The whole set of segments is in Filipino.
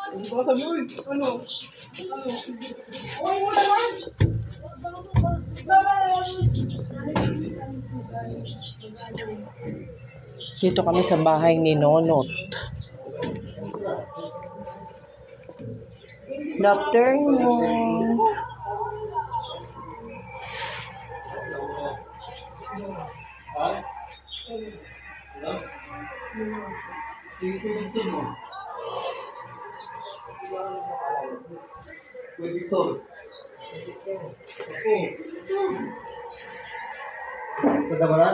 Baka sabi, uy, ano? Uy, muna naman! Dito kami sa bahay ni Nonot. Good afternoon. Ganda ba na?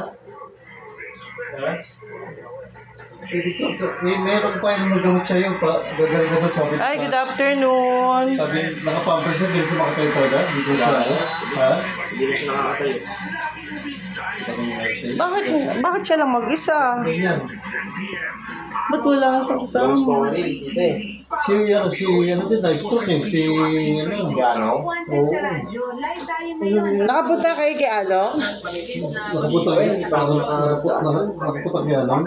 Meron pa yung magamit sa'yo. Gagaling na doon sabi. Ay, good afternoon. Sabi, nakapampers yun. Hindi siya makatayo talaga. Dito siya. Ha? Hindi na siya nakakatayo. Bakit siya lang mag-isa? Ganyan. Ba't wala siyang Gusto kasama? nga rin, dito eh. Si ano din, na-stroke eh. Si ano. Gano? Nakapunta kayo kay Alo? Nakaputak eh. Nakaputak niya, no?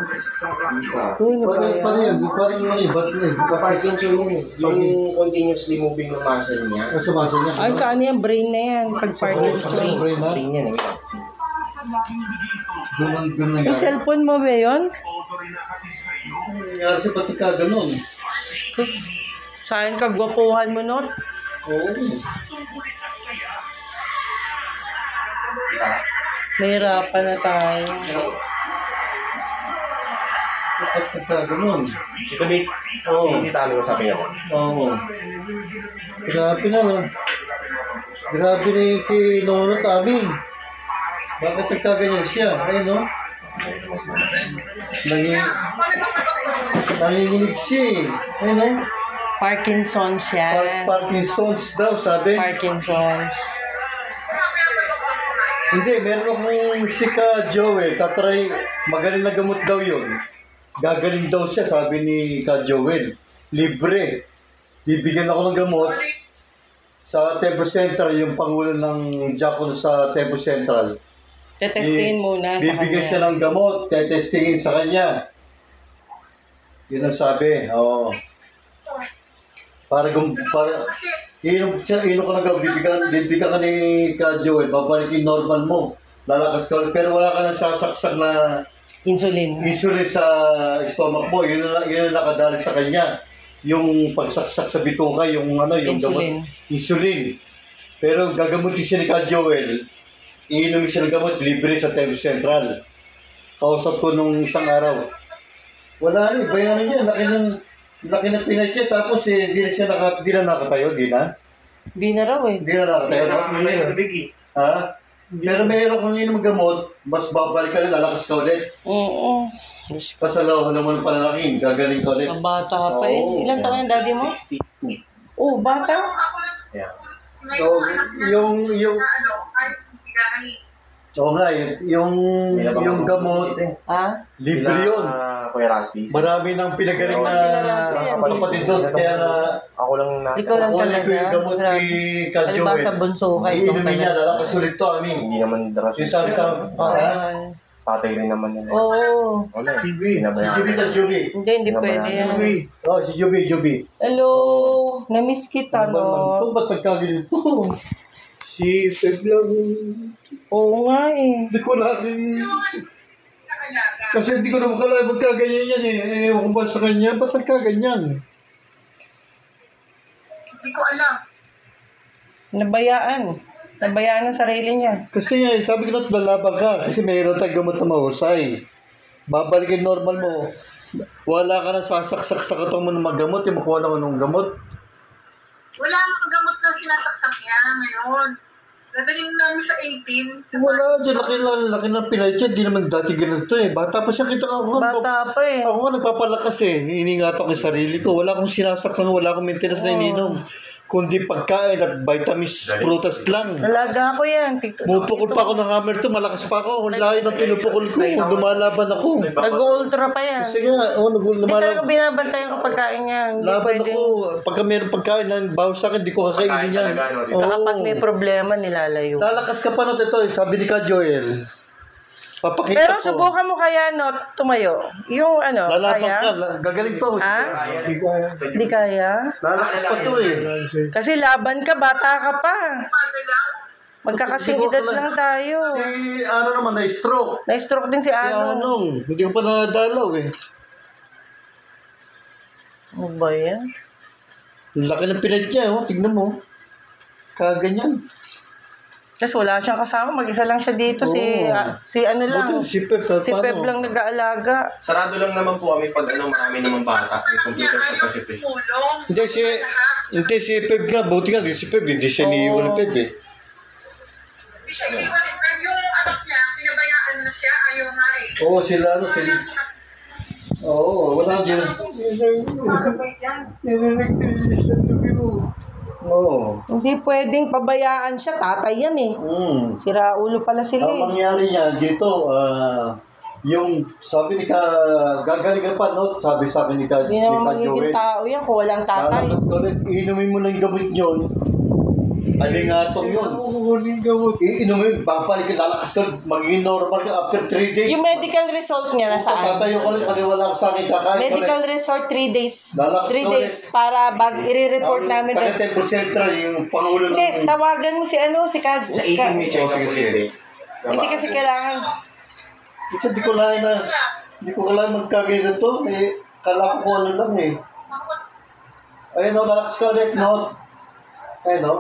Uy, Paano yan? Parang yung ibat na eh. Sa Parkinson yun eh. Yung continuously moving ng muscle niya. Sa baso niya. Ay, saan yan? Brain na yan. Pag Parkinson. Brain na. Brain yan eh. Ganun May nangyari. cellphone mo ba yun? Nangyari siya pati ka ganun. Saan kagwapuhan mo, Not? Oo. Mahirapan na tayo. Pati ka ganun. Ito big. Oo. Hindi talo ko sabi ako. Oo. Grabe na, no? Grabe ni kay Nono Tami. Bakit nagkaganyan siya? Ayun, no? Nanginginig siya eh. Ayun, no? Parkinson siya. Parkinson's daw, sabi. Parkinson's. Hindi, meron akong si Ka Joel. Tatry, magaling na gamot daw yun. Gagaling daw siya, sabi ni Ka Joel. Libre. Bibigyan ako ng gamot sa Temple Central, yung pangulo ng Diakono sa Temple Central. Tetestingin muna sa Bibigyan siya kanya. ng gamot, tetestingin sa kanya. Yun ang sabi. Oo. Para inom ka ng gamot, bibigyan ka ni Ka Joel, babalik yung normal mo. Lalakas ka, pero wala ka nang sasaksak na Insulin. insulin sa stomach mo. Yun ang nakadali sa kanya. Yung pagsaksak sa bituka, yung ano, yung Insulin. gamot. Insulin. Pero gagamutin siya ni Ka Joel, iinumin siya ng gamot, libre sa Temple Central. Kausap ko nung isang araw. Wala rin, bayaran niya. Laki ng pinatya, tapos di na nakatayo, di na? Di na raw eh. Hindi na nakatayo. Ito big eh. Ha? Pero mayroon kung inom gamot, mas babalik ka na, lalakas ka ulit. Oo. Pasalaw naman ng panalangin, gagaling ka ulit. Ang bata pa eh. Oo. Ilan taon ang daddy mo? 62. Oh, bata? Yeah. So, yung oo nga, yung gamot, Ha? libre yun. Kuya Raspi. Marami nang pinagaling Oo, na sila Raspi, kapatid doon. Kaya nga, Ako lang na. Ikaw lang kukunin ko talaga. yung gamot Grabe. kay Ka Joel. Alibasa bunso ka, ikaw Iinumin niya, talaga. lalakas ulit to, amin. Hindi naman daras. Yung sabi sa Oo. ha? Patay rin naman yan. Oo. Wala. Si Pinabayaan. Juby sa Juby. Hindi pwede yan. Oh, si Juby. Hello. Na-miss kita, no? Ito, ba't nagkagilid to? Si Feb lang. Oo nga eh. Hindi ko na rin. Kasi hindi ko na makala magkaganyan yan eh. Ewan ko ba sa kanya, ba't nagkaganyan? Hindi ko alam. Nabayaan. Nabayaan ang sarili niya. Kasi nga, sabi ko na lalaban ka. Kasi mayroon tayong gamot na mahusay. Babalikin normal mo. Wala ka na sasaksak sa katong mo ng magamot. Yung makuha na ko ng gamot. Wala akong gamot na sinasaksak niya ngayon. Nadaling namin sa 18. Sa Wala, dyan laki na pinay siya. Di naman dati ganito eh. Bata pa siya, kita ako. Bata pa eh. Ako nga nagpapalakas eh. Iningatan ko yung sarili ko. Wala akong sinasaksan, wala akong maintenance na ininom. Kundi pagkain at vitamins, prutas lang. Alaga ko yan. Pupukul pa ako ng hammer to, malakas pa ako. Ang layo ng pinupukul ko. Lumalaban ako. Nag-ultra pa yan. Kasi nga, Hindi talaga lumalaban. binabantayan ko pagkain niya. Hindi Laban pwede. ako. Pagka mayroong pagkain na bawas sa akin, di ko kakainin yan. Talaga, no? Kapag may problema, nilalayo. Lalakas ka pa no, ito. Sabi ni Ka Joel. Papakita Pero ko. subukan mo kaya, no, tumayo. Yung ano, Lalaban kaya? ka. Gagaling to. Ha? Hindi kaya? Lalakas pa to eh. Kasi laban ka, bata ka pa. Umaga lang. Magkakasing Hindi ko edad alam. lang tayo. Si ano naman, na-stroke. Na-stroke din si Si Ano. Anong. Hindi ko pa nadalaw eh. Ano ba yan? Laki ng pinad niya, oh. Tignan mo. Kaganyan. Kasi wala siyang kasama. Mag-isa lang siya dito. Si ano lang. Buti, si Pep. Si Pep lang nag-aalaga. Sarado lang naman po kami pag marami namang bata. May Anak niya computer sa ayaw Pacific. tumulong. Hindi si Pep nga. Buti nga, si Pep. Hindi siya niiwan ni Pep eh. Hindi siya iniwan ni Pep. Yung anak niya, pinabayaan na siya. Ayaw nga eh. Oo, sila ano, sila. Oo, wala din. Oo. Hindi pwedeng pabayaan siya. Tatay yan eh. Sira ulo pala sila Ang eh. mangyari niya dito, yung sabi ni gagaling ka pa, no? Sabi sa akin ni Hindi naman magiging Joel. tao yan kung walang tatay. Lalakas ka ulit, iinumin mo lang yung gamot yun. Alingatong yun. Iinumin, babalik ka, lalakas ka, magiging normal ka after 3 days. Yung medical result niya nasaan? Tatayo ka ulit, maniwala ka sa akin, kakain ka Medical ulit. result 3 days. Lalakas 3 ka days para i-report namin. Taga Temple Central, yung pangulo Hindi, ng... tawagan mo si ano, si Kad. Sa 18 may check up Sige, ulit eh. Hindi kasi kailangan. Ito, di ko kailangan magkagaya to. Eh, kala ko kung ano lang eh. Ayun o, lalakas ka ulit, no? Ayun o.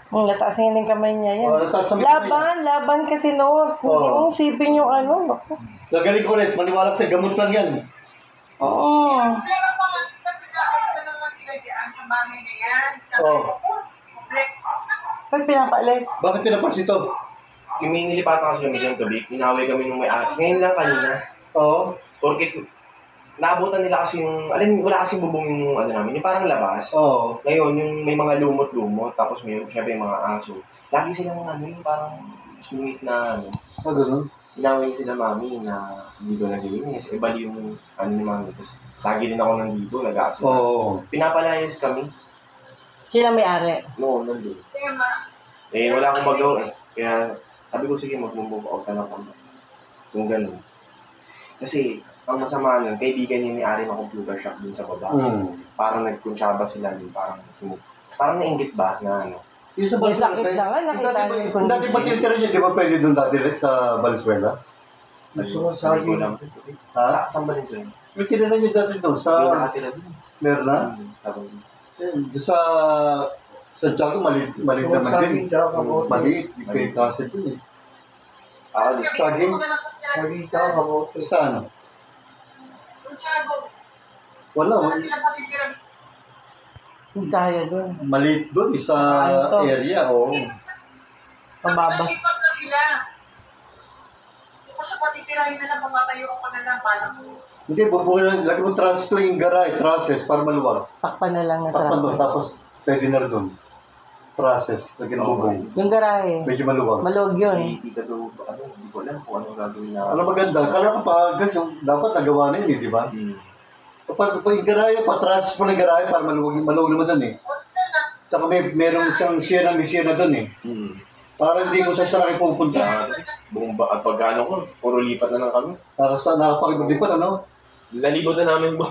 Nataas niya yung kamay niya yan. Oh, nataas na yung kamay Laban kasi no. Hindi Oh. mo sipin yung ano. Naku. Gagaling ko ulit, maniwala ka sa gamot lang yan. Oo. Problema pa nga sila, pinaayos na naman sila dyan sa bahay na yan. Oo. Pag pinapaalis. Bakit pinapas ito? Yung may nilipatan kasi kami sa tubig, inaway kami nung may ngayon lang kanina. Oo. Porkit, naabutan nila kasi yung, wala kasing bubong yung ano namin, yung parang labas. Oo. Ngayon, yung may mga lumot-lumot, tapos may syempre yung mga aso. Lagi silang ano, yung parang sungit na ano. Ah, ganun. Inaway sila mami na dito naglilinis. Eh, bali yung ano ni mami. Tapos, lagi din ako nandito, nag-aasal. Oo. Pinapalayas kami. Sila may-ari. No, nandun. Tema. Eh, wala akong magawa eh. Kaya, sabi ko, sige, mag-move out na lang kami. Kung ganun. Kasi, ang masama nun, kaibigan niya may-ari ng computer shop dun sa baba. Parang nagkuntsaba sila dun, parang nainggit ba na ano. Yung sa May Valenzuela, sakit na nga, nakita dati niyo yung ba- Dati ba tinitira niya, di ba pwede doon dati sa Valenzuela? Gusto ko sa akin. Ha? Saan ba nito yun? May tinira niyo dati doon May sa nakatira dun. Merna? Doon sa Santiago, maliit naman din. Maliit, may kaset doon eh. Saging? Sa ano? Wala, Wala sila patitira. Kaya doon. maliit doon eh, sa Ito. area. Oo. Pababas. Nalipat na sila. Kung sa patitirahin na lang, pamatayo ako na lang. Parang Hindi, bubungin lang. Lagi mo trusses lang yung garay, trusses, para maluwag. Takpan na lang na Takpan doon, traffic. tapos pwede na rin doon. Trusses, lagi ng bubong. Yung garahe. Medyo maluwag. Maluwag yun. Si Tita Do, hindi ko alam kung anong gagawin na. Ano maganda? Kala ko pa, guys, yung dapat nagawa na yun eh, di ba? Kapag yung garaya, patrasis mo ng garaya para maluwag naman doon eh. Saka merong siyang siya na doon eh. Para hindi ko sa sarang pupunta. At pagkano ko, puro lipat na lang kami. Nakapag-lipat, ano? Nalibot na namin mo.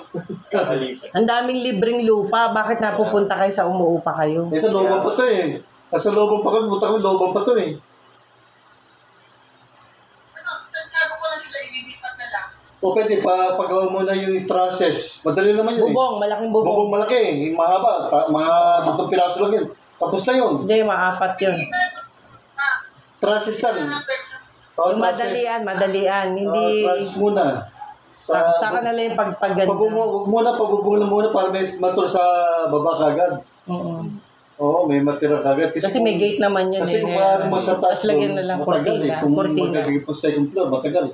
Kakalipat. Ang daming libreng lupa. Bakit napupunta kayo sa umuupa kayo? Ito, lobang pa to eh. Nasa lobang pa kami, punta kami, lobang pa to eh. sa Santiago ko na sila ililipat na lang. O pwede, pagawa mo na yung trusses. Madali naman yun eh. Bubong, malaking bubong. Bubong malaki, yung mahaba, mga 3 piraso lang yun. Tapos na yun. Hindi, maapat yun. Trusses lang. Oh, Yung madalian. Hindi, trusses muna. saka na lang yung pagpaganda. Huwag pagbubong na muna para may matur sa baba kagad. Oo, may matira kagad. Kasi may gate naman yun Kasi eh. kung maaari mo sa taas Tapos lagyan na lang matagal cortina. eh. Kung Cortina. magagawin po sa second floor, matagal.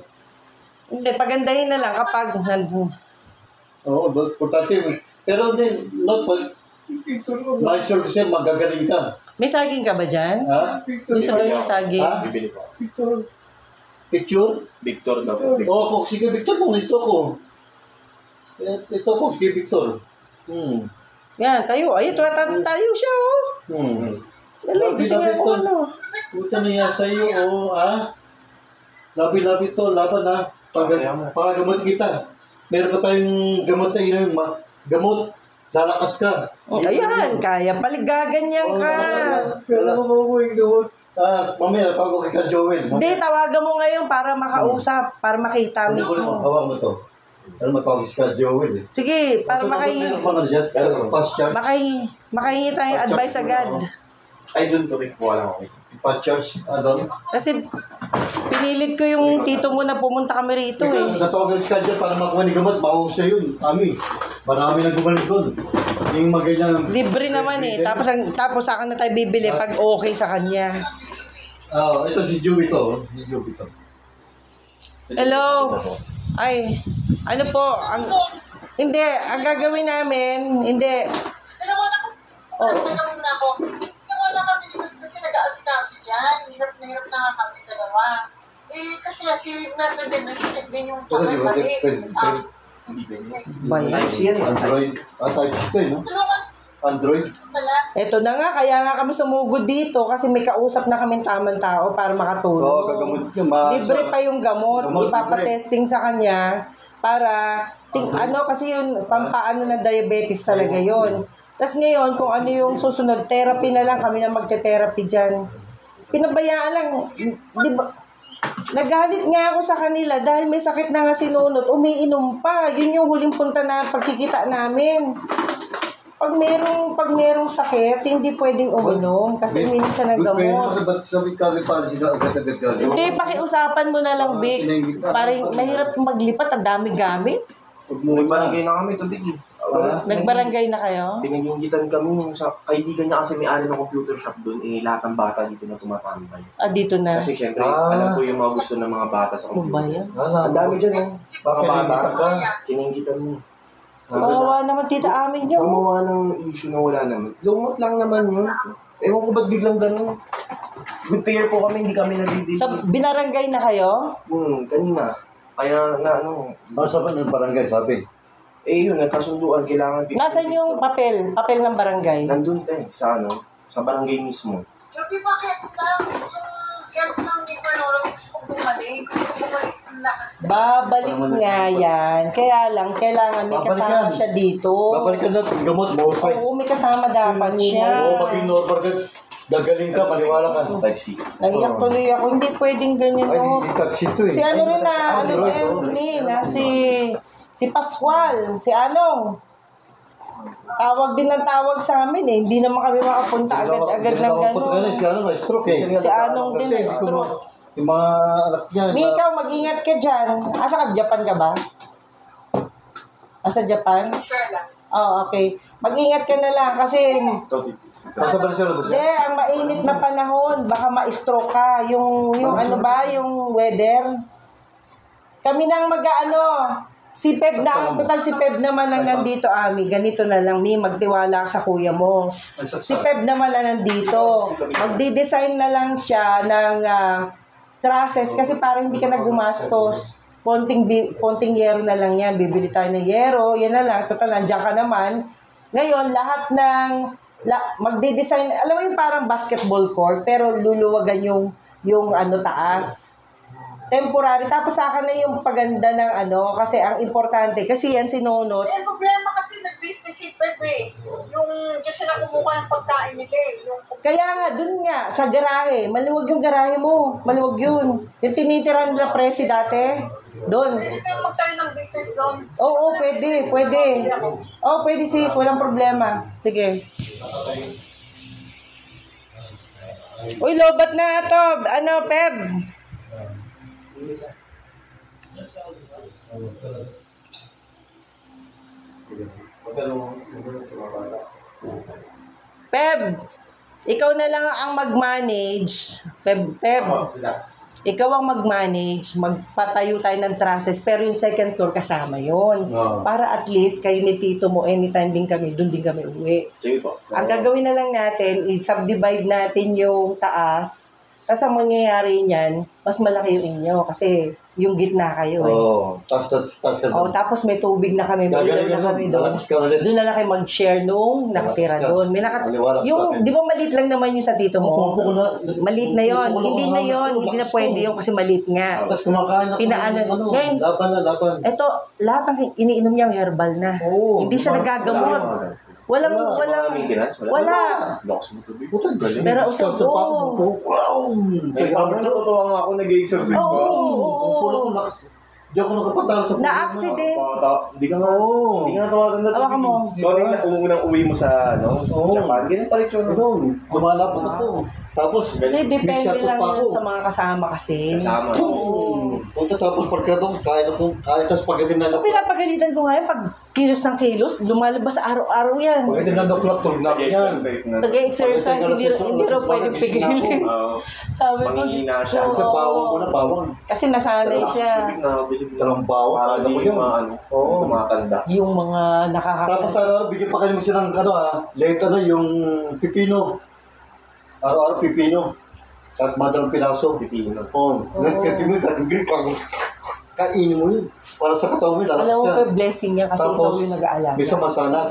Hindi, pagandahin na lang kapag nandun. Oo, importante. Pero hindi, not ma-sure kasi magagaling ka. May saging ka ba dyan? Ha? Gusto daw niya saging. Ha? Bibili ko. Picture? Victor daw po. Oo, sige Victor mo, ito ko. Ito ko, sige Victor. Yan, tayo. Ayun, tayo siya oh. Dali, gusto niya kung ano. Puta na yan sa'yo, ha? Labi-labi to, laban ha. Pagagamot kita. Meron pa tayong gamot na yun, gamot. Lalakas ka. Ayan, kaya paligaganyan ka. Kailangan mo mo yung gamot. Mamaya, tawag ko kay Ka Joel. Hindi, tawagan mo ngayon para makausap, para makita mismo. Hawak mo to. Ano matawag si Ka Joel eh. Sige, para makahingi tayong advice agad. Ay, doon to, kuha lang ako. Pa-charge, doon. Kasi pinilit ko yung tito mo na pumunta kami rito eh. Natawagan si Ka Joel para makuha ni gamot. Mausay yun, Ami. Marami nang gumaling doon. Yung maganyang... Libre naman eh. Tapos saan na tayo bibili pag okay sa kanya. Ito si Joey to. Si Joey to. Hello? Ay, ano po? Hindi, ang gagawin namin, hindi. Alam mo, nagtatanong muna ako. Nakuha na kami kasi nag-aasikaso dyan. Hirap na nga kami dalawa. Eh, kasi si Merna din, may sakit din yung kamay. Bayan. Type C yan eh. Android. Type C to eh, no? Tulungan Android. pala. Eto na nga, kaya nga kami sumugod dito kasi may kausap na kaming tamang tao para makatulong. Oo, gagamot yun. Libre pa yung gamot. Gamot, Ipapatesting sa kanya para, kasi yun, pampaano na diabetes talaga yon. Tapos ngayon, kung ano yung susunod, therapy na lang kami na magte-therapy dyan. Pinabayaan lang, di ba? Nagalit nga ako sa kanila dahil may sakit na nga sinunod, umiinom pa. Yun yung huling punta na pagkikita namin. Pag merong sakit, hindi pwedeng uminom kasi uminom siya ng gamot. Ba't sabi ka pa sila agad-agad galing? Hindi, pakiusapan mo na lang, Vic. Parang mahirap maglipat, ang dami gamit. Nagbarangay na kami, ito, Biggie. Nagbarangay na kayo? Pinag-iingitan kami yung sa kaibigan niya kasi may-ari ng computer shop doon, lahat ng bata dito na tumatambay. Dito na. Kasi syempre, alam ko yung mga gusto ng mga bata sa Ano ba computer. yan? Ang dami dyan, Baka bata, Kiningitan kiningitan mo. Kawawa naman tita amin yun. Gumawa ng issue na wala naman. Lumot lang naman yun. Ewan ko ba't biglang ganun. Good pair po kami, hindi kami nagdidili. Sa binarangay na kayo? Kanina. Kaya na Saan ng barangay sabi? yun, nagkasunduan, kailangan... Nasaan yung papel? Papel ng barangay? Nandun tayo, sa barangay mismo. Joby, bakit lang? Yung health ng ni Manolo, gusto kong bumalik. Gusto kong bumalik yung lakas na. Babalik nga yan. Kaya lang, kailangan may kasama Babalikan. siya dito. Babalikan natin, gamot mo. Oo, may kasama dapat siya. Oo, maging normal ka. Gagaling ka, maniwala ka. Type C. Naiyak tuloy ako. Hindi pwedeng ganyan, Ay, no? hindi taxi to eh. Si ano rin na, Android, si Pascual, si Anong. Tawag din ng tawag sa amin eh. Hindi naman kami makapunta agad-agad ng gano'n. Si ano, na-stroke eh. Si Anong din Kasi nag-stroke. yung mga anak niya. Ikaw, mag-ingat ka dyan. Asa ka? Japan ka ba? Asa Japan? Sure lang. Okay. Mag-ingat ka na lang kasi Nasa Barcelona ba siya? hindi, ang mainit na panahon, baka ma-stroke ka. Yung weather. Kami nang si Peb na, total si Peb naman ang nandito, Ami. Ganito na lang, magtiwala ka sa kuya mo. Si Peb naman ang nandito. Magdi-design na lang siya ng trusses kasi para hindi ka na gumastos. Konting yero na lang yan. Bibili tayo ng yero. Yan na lang. Total, nandiyan ka naman. Ngayon, lahat ng magdi-design, alam mo yung parang basketball court, pero luluwagan yung taas. Temporary. Tapos sa akin na yung paganda ng kasi ang importante, kasi yan sinunod. Eh, problema kasi nag-business si Pep eh. Yung kasi na kumuha ng pagkain nila eh. Kaya nga, dun nga, sa garahe, maluwag yung garahe mo. Maluwag yun. Yung tinitiran nila presi dati, doon. Pwede tayong magtayo ng business doon. Oo, pwede. Oo, pwede sis, walang problema. Sige. Uy, lobat na to. Peb? Peb, ikaw na lang ang mag-manage. Peb, ikaw ang mag-manage, magpatayo tayo ng trusses, pero yung second floor kasama yon. Para at least kayo ni tito mo, anytime din kami, doon din kami uwi. Sige po. Ang gagawin na lang natin, i-subdivide natin yung taas. Tapos ang mangyayari niyan, mas malaki yung inyo. Kasi Yung gitna kayo eh. Oo. Tapos ka Oh, doon. tapos may tubig na kami, may Gagaling ilaw na ka kami doon. doon. Lalabas ka ulit. Doon na lang kayo mag-share nung nakatira Lalabas ka. doon. Maliwanag sa Yung, akin. di ba maliit lang naman yung sa tito mo? Pupo ko na. Maliit na yon. Pupo ko Hindi na hanggang yon. doon. Hindi na Lakas pwede to. yun kasi maliit nga. Tapos kumakain ako. Pinaano. ng Ngayon, laban. Ito, lahat ng iniinom niya herbal na. Oo. Hindi siya nagagamot. Walang, maintenance, wala. Loks mo tubig. Puta, galing. Pero Disgusting usap pa ko. ako. Wow! Ay, natutuwa nga ako nag-exercise Oo, ba? oo, Ang pulo ko lakas. Di ako nakapatalo sa pulo. Na-accident. Hindi ka nga, Oo. hindi ka natawagan na Hawakan mo. Ikaw na yung unang uwi mo sa, Oo. Japan. Ganyan pa rin yun. Ano? Lumalapot ako. Tapos, Hindi, may depende shot lang pa yun ako. sa mga kasama kasi. Kasama. Punta tapos pagka doon, kain tapos pagdating na Pinapagalitan ko nga yun, pag kilos ng kilos, lumalabas araw-araw yan. pagdating na o'clock, tulog na ako yan. Nag-exercise na. Nag-exercise, hindi raw pwedeng pigilin. Oo. Sabi ko, Manghihina Diyos siya. ko, Sa bawang mo na, bawang. kasi nasanay siya. Talang bawang, Para kala di mo yung yun. mga Oo. tumatanda. Yung mga Tapos araw-araw, bigyan pa kayo mo silang, late yung pipino. Araw-araw pipino. At madalang piraso. Pipino. Oo. Nagkatimi, katigil, kainin mo yun. Para sa katawan mo, lakas alam mo ka. pa blessing niya kasi ikaw yung nag-aalaga. bisa masanas.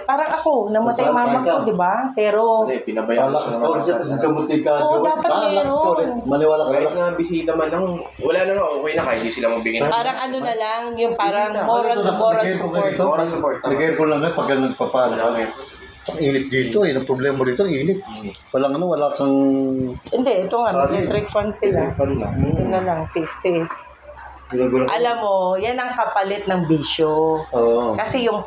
Parang ako, namatay Masanas mama ka. ko, di ba? Pero, Ano eh, pinabayaan Malakas ka ulit siya, tapos gamutin ka. Oo, dapat Lakas ka ulit. meron. Maniwala ka Kahit lang. nga bisita man lang, wala na nga, okay na kahit hindi sila magbigay ng parang ano na lang, yung parang Bisita. moral Nagay ko support. ganito. Moral support. Nagay ko lang pag nagpapala. Wala nga. Ang init dito eh. Ang problema dito, ang init. Wala kang... Hindi, ito nga, mag-electric fan sila. Fun lang. Yun na lang, taste. Ginagawa. Alam mo, yan ang kapalit ng bisyo. Oo. Kasi yung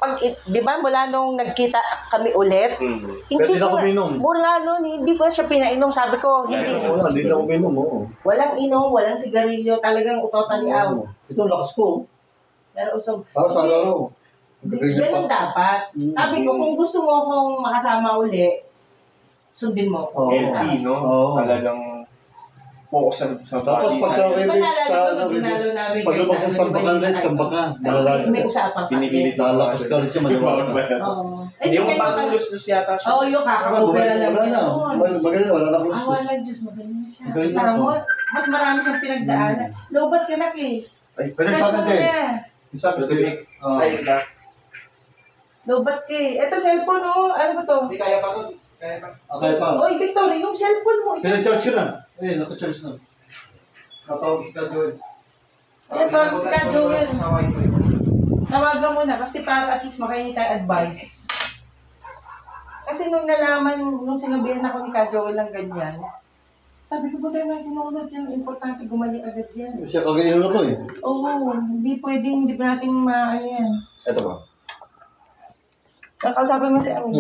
di ba mula nung nagkita kami ulit, Pero hindi di na ko ako na, minom. mula nun, hindi ko na siya pinainom. Sabi ko, hindi. Wala, hindi na ako minom. Oo. Walang inom, walang sigarilyo, talagang totally out. Ito, ang lakas ko. Pero usog. Tapos araw-araw. Ganun dapat. Sabi ko, kung gusto mo akong makasama uli, sundin mo. Oo. Healthy, no? Oo. Talagang focus sa Tapos body. pagka may Di ba naalala sa... ko nung dinalo namin Pag kayo lumag sa sa sambakan ano, rin, sambakan. Nalalag. May usapan pa. Pinipilit na Nalakas ka rin siya, maniwala ka. Oo. Hindi mo kayo- pang-lus-lus yata siya. Oo, yung kakakopera lang. Wala na. Yun. Magaling, wala na akong Ah, sus. wala, Diyos, magaling siya. Magaling Tara ako. mo, mas marami siyang pinagdaanan. Lobat ka na, Kay. Ay, pwede sa akin din. Isa, pwede. Ay, na. Lobat, Kay. Eto, cellphone, oh. Ano ba to? Hindi kaya pa to. Kaya pa. Okay pa. Oy, Victoria, yung cellphone mo. Pinag-charge ko na. Eh, naka-charge na. Natawag si Kadyoy. Ayan, tawag si Ka Joel. Sa wifi. Tawagan mo na kasi para at least makahingi tayo advice. Kasi nung nalaman, nung sinabihan ako ni Ka Joel ng ganyan, sabi ko, buta naman sinunod yan. Importante gumaling agad yan. Siya kagayon ako eh. Oo, hindi pwedeng, hindi pa natin maano yan. Ito ba? Kakausapin mo si Ami.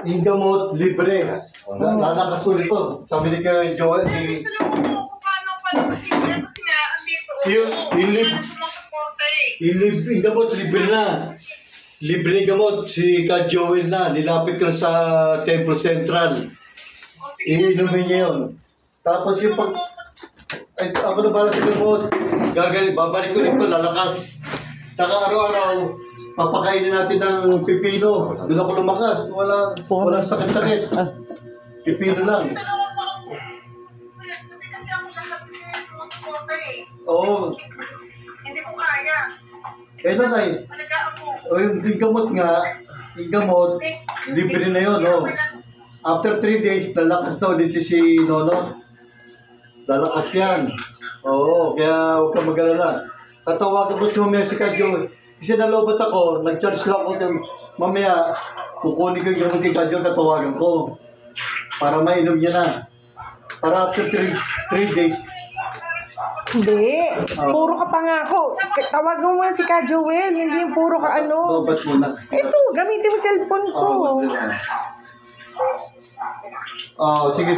Yung gamot, libre. Lalakas ulit to. Sabi ni kay Joel, Paano kasi nga, andito. yung gamot, libre na. Libre yung gamot. Si Ka Joel na. Nilapit ko na sa Temple Central. Iinumin niya yun. Tapos yung pag... Ay, ako na bala sa gamot. Babalik ko dito, lalakas. Taka-araw-araw, papakainin natin ng pipino. Doon ako lumakas. Walang sakit-sakit. Pipino lang. Hindi kasi ako lahat kasi sumusuporta eh. Oo. Hindi ko kaya. Eh, nanay. Alagaan mo. O yung gamot nga, yung gamot, libre na yun, oh. After 3 days, lalakas na ulit si Nono. Lalakas yan. Oo, kaya huwag kang mag-alala. Tatawagan ko si mamaya si Kadyo. Kasi nalobat ako, nag-charge lang ako. Mamaya, kukunin ko yung gamot kay Kadyo, tatawagan ko. Para mainom niya na. Para after 3 days. Hindi. Puro ka pangako. Tawagan mo muna si Ka Joel. Hindi yung puro ka ano. Lobat muna. Ito, gamitin mo cellphone ko. Sige.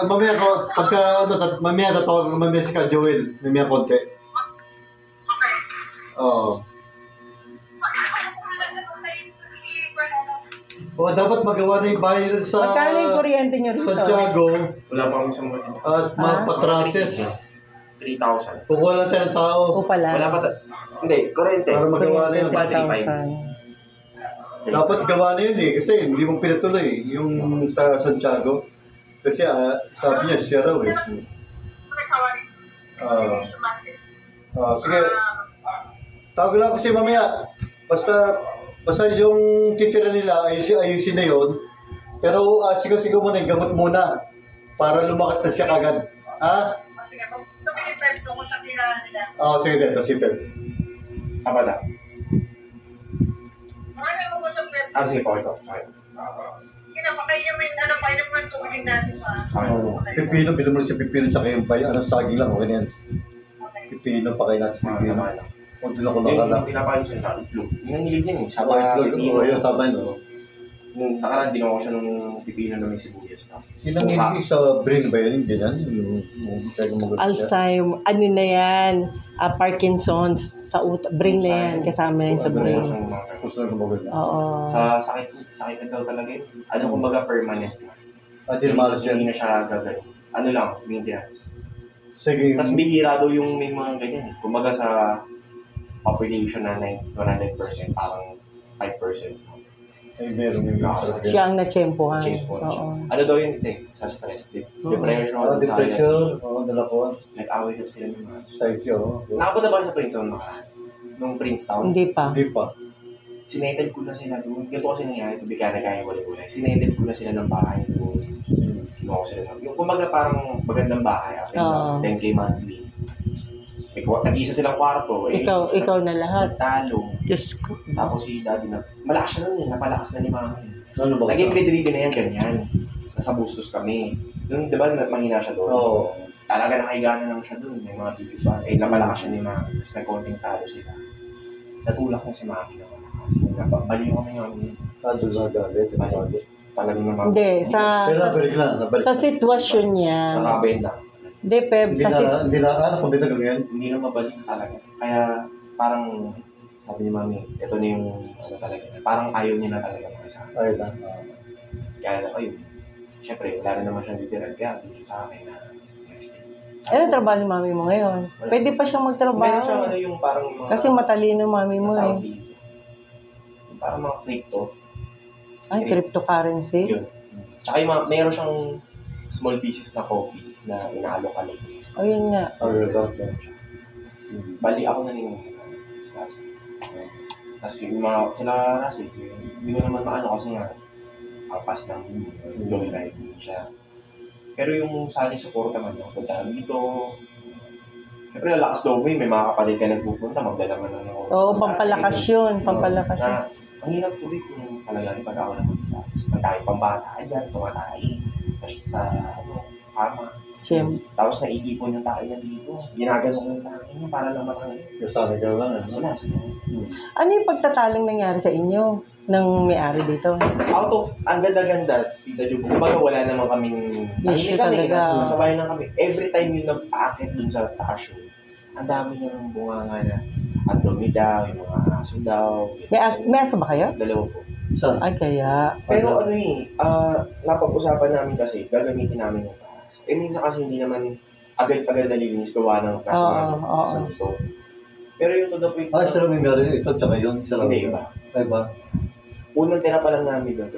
Mamaya ko, mamaya tatawagan ko mamaya si Ka Joel. Mamaya konti. Okay. Oo. Dapat magawa na yung bayan sa Magkano yung kuryente nyo rito? Santiago Wala pa kami sa mga at mapatrases. 3,000. Kukuha lang tayo ng tao O pala. Wala pa hindi, kurente. para magawa na yun. 3,000. Dapat gawa na yun eh, kasi hindi mong pinatuloy yung sa Santiago. Kasi sabi niya, siya raw eh. Ah. Sumasin. Sige. Tawag lang kasi mamaya. Basta yung titira nila, ayusin na yun. Pero sigaw-sigaw mo na yung gamot muna. Para lumakas na siya kagad. Ha? Sige, kung pinipwede ko sa tirahan nila. Sige dito, si Pep. Tama na. Mga mo ko sa pwede. Sige po, ito. Okay. Kinapakain mo yung painom mo yung tubig natin pa. Okay. Pipino, bilang mo si Pipino tsaka yung bay. Saging lang, okay na yan. Okay. Pipino, pakain natin Mga Pipino. sama lang. Kung doon ako Yung nakala. pinapakain siya sa itlog. Yung nangilig yan eh. Sa itlog, yung tama no. Nung nakaraan, ginawa ko siya ng pipino na may sibuyas. Sinang hindi sa brain ba yun? Ganyan? Yung kaya gumagot siya. Alzheimer, ano na yan, Parkinson's, brain na yan, kasama na yan sa brain. Gusto na gumagot na. Oo. Sa sakit na daw talaga yun. Ano kumbaga permanent. Di malas yan. Hindi na siya gagawin. Ano lang, maintenance. Sige. Tapos bihira daw yung may mga ganyan. Kumbaga sa population na 100%, parang 5%. Ay, meron yung sarap yan. Siya ang natsyempohan. Change po na siya. Oo. Ano daw yun ito sa stress? Depression, Depression. Dala ko. Nag-away kasi sila ng mga. Psyche, Nakapunta ba kayo sa Princeton nakaraan? Nung Princetown? Hindi pa. Hindi pa. Sinetted ko na sila doon. Ganito kasi nangyari, ito bigla na kaya wala-wala. Sinetted ko na sila ng bahay doon. Kinuha ko sila ng... Yung kumbaga parang magandang bahay. Oo. 10K monthly. Nag-isa silang kwarto. Ikaw na lahat. Talong. Diyos ko. Tapos si daddy na... Malakas siya nun eh. Napalakas na ni mama eh. Ano ba? Naging bedridden na yan, ganyan. Nasa Bustos kami. Doon, di ba, mahina siya doon? Oo. Talaga nakahiga na lang siya doon. May mga bibig pa. Napalakas siya ni mama. Tapos nagkonting talo sila. Natulak niya si mami na malakas. Baliw kami namin. Doon na galit. Talagang naman. Hindi, Pero nabalik lang. sa sitwasyon niya. Nakabenta. Hindi, Pep, Hindi na, pabita kami yan. Hindi na mabalik talaga. Kaya parang sabi ni mami, ito na yung ano talaga. Parang ayaw niya na talaga mga sa akin. Ay lang. Kaya lang ayun. Siyempre, wala rin naman siyang ditiran. Kaya hindi siya sa akin na next day. ano trabaho ni mami mo ngayon? Pwede pa siyang Meron siyang magtrabaho. ano yung parang mga... Kasi matalino mami mo tawag eh. dito. Parang mga crypto. Ay, cryptocurrency. Yun. Tsaka yung mga, meron siyang small pieces na coffee na inaalok-alok. Ayun nga. Bali ako na rin. Tapos yung mga sila kasi, hindi ko naman maano kasi nga, angkas ng joyride siya. Pero yung sa akin support naman, punta dito. Siyempre, lalakas daw mo may mga kapatid ka nagpupunta, magdala mo na ng Oo, pampalakas yun. Pampalakas yun. Na, ang hirap tuloy kung talaga pag ako naman sa ang dahil pambata dyan, tumatay. Tapos sa kama. Siyempre. Tapos naiipon yung tayo na dito. Ginagano ko yung tayo niya para lang matangin. Kasama ka lang. Wala sila. Ano yung pagtataling nangyari sa inyo ng may-ari dito? Out of, ang ganda-ganda, Tita Ju, kumbaga wala naman kaming, Issue kami, talaga. nasa bahay lang kami. Every time yung nag-aakit dun sa taas yun, ang dami niyang bunga nga na, ang dumi daw, yung mga aso daw. May aso ba kayo? Dalawa po. Saan? Ay, kaya. Pero ano napag-usapan namin kasi, gagamitin namin yung taas. Minsan kasi hindi naman agad-agad nalilinis gawa ng nasa Oo. sa ito. Pero yung to the point, Sila may meron ito, tsaka yun. Sila hindi iba. Ay ba? Unang tira pa lang namin doon.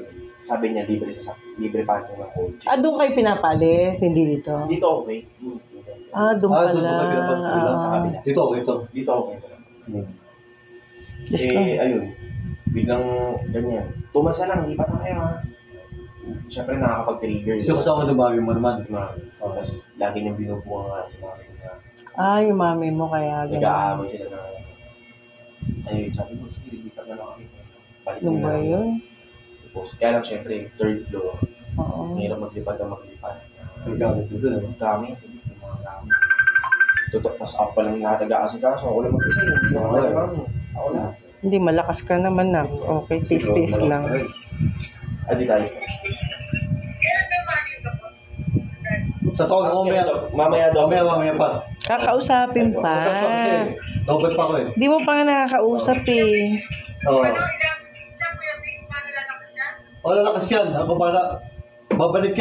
Sabi niya, libre pa ng coach. Doon kayo pinapalis, hindi dito. Dito okay. Doon Doon pala. ka pinapalis sa kabila. Dito, okay ito. Dito okay. Diyos ko. Ayun. Biglang ganyan. Tumasa lang, hindi pa tayo ha. Siyempre nakakapag-trigger. Kasi kasama ng mami mo naman. Si mami. Tapos lagi niyang binubuha nga si mami na Yung mami mo kaya. nag-aamay sila na ay sabi mo, sige, lipat na lang kami. Balik Ano na ba lang. yun? Tapos, kaya lang siyempre, third floor. Oo. Hirap maglipat na maglipat. Ang gamit ito na. Gamit, yung mga gamit. Tutok, tapos ako palang nataga-asikaso. Ako lang mag-isa, hindi na ako lang. Ako lang. Hindi, malakas ka naman na. Okay, tis-tis lang. Adi tayo. Kailan ka mali ka po? Tatawag ako mamaya. Mamaya pa. Kakausapin pa. Usap pa kasi. Dapat pa ako eh. Di mo pa nga nakakausap eh. Oo. Ilang siya, Kuya Vic, paano lalakas siya? Lalakas yan. Ako para babalik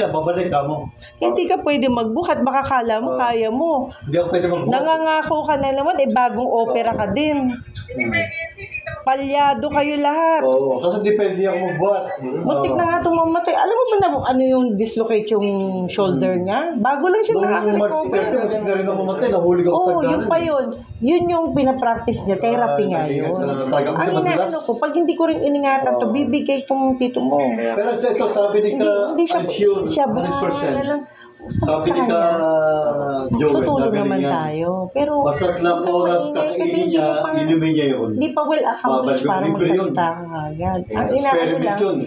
ka mo. Hindi ka pwede magbukat. Baka kala mo, kaya mo. Hindi ako pwede magbuhat. Nangangako ka na naman, bagong opera ka din. Hindi pwede yan si Tita Palyado kayo lahat. Oo, kasi depende ako magbuhat. Muntik na nga itong mamatay. Alam mo ba na ano yung dislocate yung shoulder niya? Bago lang siya Nung March 30, nakaka-recover. muntik na rin ako mamatay. Nahuli ako sa Oo, yun kanan. pa yun. Yun yung pinapractice niya. Therapy nga nag-ingat yun. ka lang talaga. Kasi Ang madalas- inaano ko, pag hindi ko rin iningatan to, bibigay kong tito mo. Kaya, Pero ito, sabi ni Hindi siya, I'm sure, siya 100%. na lang. Sabi ni ka Joel, Tutulong nagaling naman yan. tayo. Pero, Basta't lang huwag kang oras, maingay kasi kakainin hindi niya, mo pa- inumin niya yun. Hindi pa well accomplished para Libre yun. magsalita ka agad. Ang inaano Experiment lang, yun.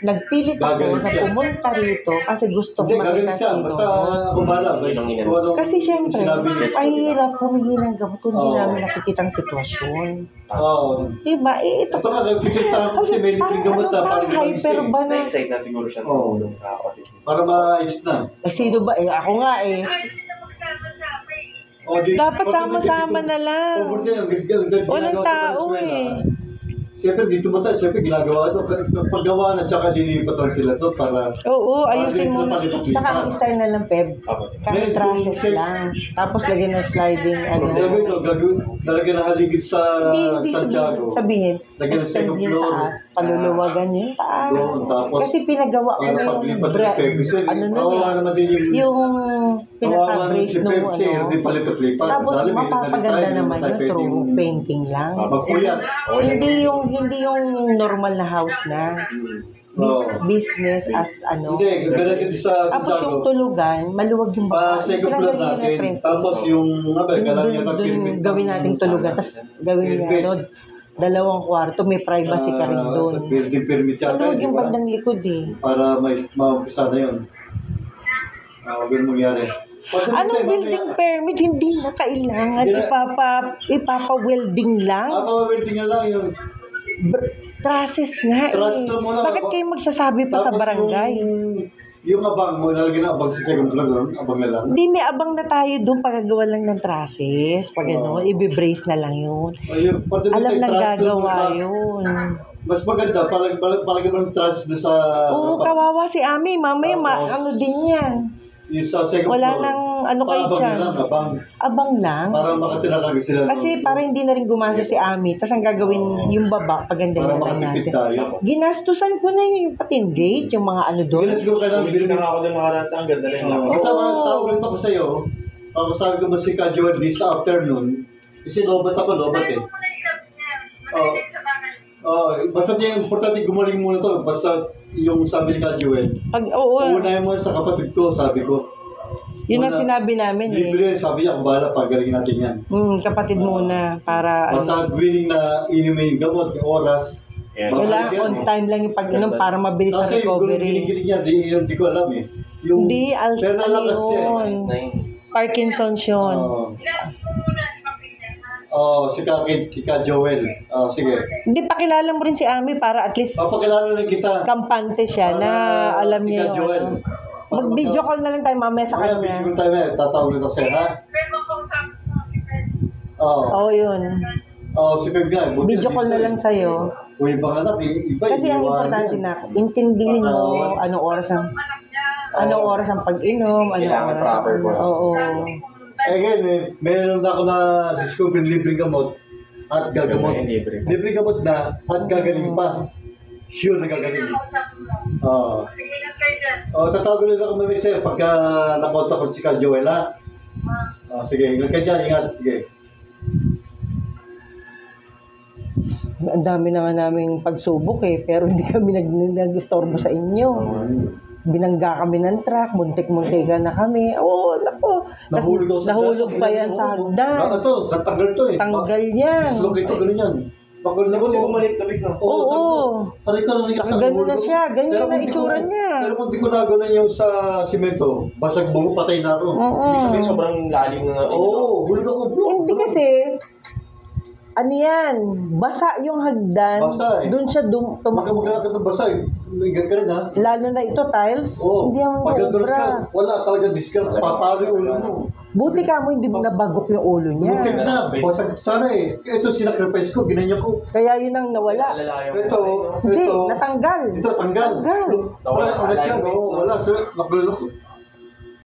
nagpilit ako Gagaling na siya. pumunta rito kasi gusto ko Hindi, gagaling makita siya. si Basta Lolo. ako bala. Kasi syempre, sinabi niya. mahirap humingi ng gamot kung hindi Oo. namin nakikitang sitwasyon. Oo. Diba? Ito Ito nga, nagpipintahan ko kasi may libreng gamot na parang hyper ba na? na-excite na siguro siya Oo. tumulong sa kapatid niya. para maayos na. Sino ba? Ako nga eh. Dapat sama-sama na lang. Walang tao eh. Siyempre, dito mo tayo. Siyempre, ginagawa ito. Paggawa na, tsaka lilipatan sila to para... Oo, ayusin mo. Para hindi sila Tsaka ang style na lang, Peb. Kahit Ngayon, process kung- lang. Tapos lagyan ng sliding, ano. Gagawin ito, talaga nahaligid sa Hindi Santiago. sabihin. Lagyan ng Extend second yung floor. taas, paluluwagan yung taas. Doon, tapos, Kasi pinagawa ko para na yung paglipat ng Pepsi. ano na Kawawa eh. naman din Yung kawawa naman pinaka-brace si nung Pepsi, ano. hindi palipat-lipat. Tapos Dahil may mapapaganda tayo, naman hindi yun tayo through pwedeng painting lang. magpuyat. Hindi yung normal na house na. Business as ano. Hindi, ganun dito sa Tapos yung Santiago. tulugan, maluwag yung Pa baba. second floor Pinagawin natin. yung preso. Tapos yung, kailangan Dun- yata dun pyramid. gawin nating tulugan. Tapos gawin niya, Pyramid. ano, 2 kwarto, may privacy ka rin doon. Building permit yata. Maluwag di yung ba? bandang likod eh. Para maumpisa na yun. Ganun mangyari. Anong building permit? Hindi na kailangan. Ipapa-welding lang. Welding na lang yun. Trusses nga Trusses eh. na muna. Bakit kayo magsasabi pa sa Tapos barangay? Yung abang mo, nalagyan na abang sa second floor doon. Abang na lang. Hindi, may abang na tayo doon pagagawa lang ng trusses. Pag ano, i-brace na lang yun. Ayun, pati mo Alam tayo na trust gagawa doon, yun. Mas maganda, palagi mo ng trust doon sa... Oo, kawawa si Ami. Mamaya, Tapos, ano din yan. Yung sa second Wala floor. nang ano kayo Abang dyan. na lang, abang. Abang lang. Para makatira kagad sila. Kasi para hindi na rin gumasto si Ami. Tapos ang gagawin yung baba, paganda Para na makatipid natin. tayo. Ginastusan ko na yung patin gate, yung mga ano doon. Hindi na siguro kailangan Bilis bilhin na ako doon makarata. Ang ganda lang lang. Basta tawag lang ako sa'yo. Ako sabi ko ba si Ka Joel this afternoon. Kasi lobat ako, lobat eh. Basta yung importante gumaling muna to. Basta yung sabi ni Ka Joel. Oo, Unahin mo sa kapatid ko, sabi ko. yun ang Una, sinabi namin eh. Libre, sabi niya, kung bahala, pagalingin natin yan. Kapatid muna para ano. Basta willing na inumin yung gamot, yung oras. Yeah. Wala, babalik yan on eh. time lang yung pag-inom para mabilis ang Kasi yung recovery. ginigilig niya, di ko alam eh. Yung, Hindi, pero nalakas siya eh. yun. Parkinson's yun. Si Ka Joel. Sige. Hindi, pakilala mo rin si Ami para at least Papakilala lang kita. kampante siya na alam niya Ka yung Joel. ano. Mag-video call na lang tayo mamaya sa Kaya, kanya. video tayo eh. Tatawag nito sa'yo, ha? Oo. Oo, yun. Si Pep nga. buti Video call dito na lang eh. sa'yo. Kung ibang anak, iba. Kasi ang importante na, intindihin mo anong oras ang pag-inom, anong Kailangan oras ang proper po. Oo. Again, meron na ako na discover libreng gamot at gagamot. Libre. Libreng gamot na at gagaling pa. Sure na gagaling. Oo. Sige, ingat kayo dyan. Tatawag ulit ako mamaya sa'yo pagka nakontak ko si Ka Joel, ha? Sige, ingat ka dyan, ingat. Sige. Ang dami na nga naming pagsubok eh, pero hindi kami nag-istorbo sa inyo. Binangga kami ng truck, muntik-muntikan na kami. Oo, nako. Tas nahulog pa yan sa hagdan. Ito, tatanggal to eh. Tanggal yan. Look ito, ganun yan. Bakit na Buti bumalik tabik na. Oo. Taray ka na Ganun na siya. Ganyan na itsura niya. Pero kung di ko nagawa yung sa simento, basag buo, patay na ako. Ibig sabihin sobrang lalim na. Oo, hulog ako. Hindi kasi, ano yan, basa yung hagdan. Basa eh. Doon siya tumakbo. Magkamagla ka ng basa eh. Ingat ka rin ha. Lalo na ito, tiles. Oo. Hindi ang Pagka-doors ka, obra. wala talaga discount. Papalo yung ulo mo. Buti ka mo, hindi mo nabagok yung ulo niya. Butik na. Basag sana eh. Ito sinacrifice ko, ginanya ko. Kaya yun ang nawala. Hindi, natanggal. Ito, tanggal. Tanggal. Wala, angat yan. Oo, wala. So, magulo ko.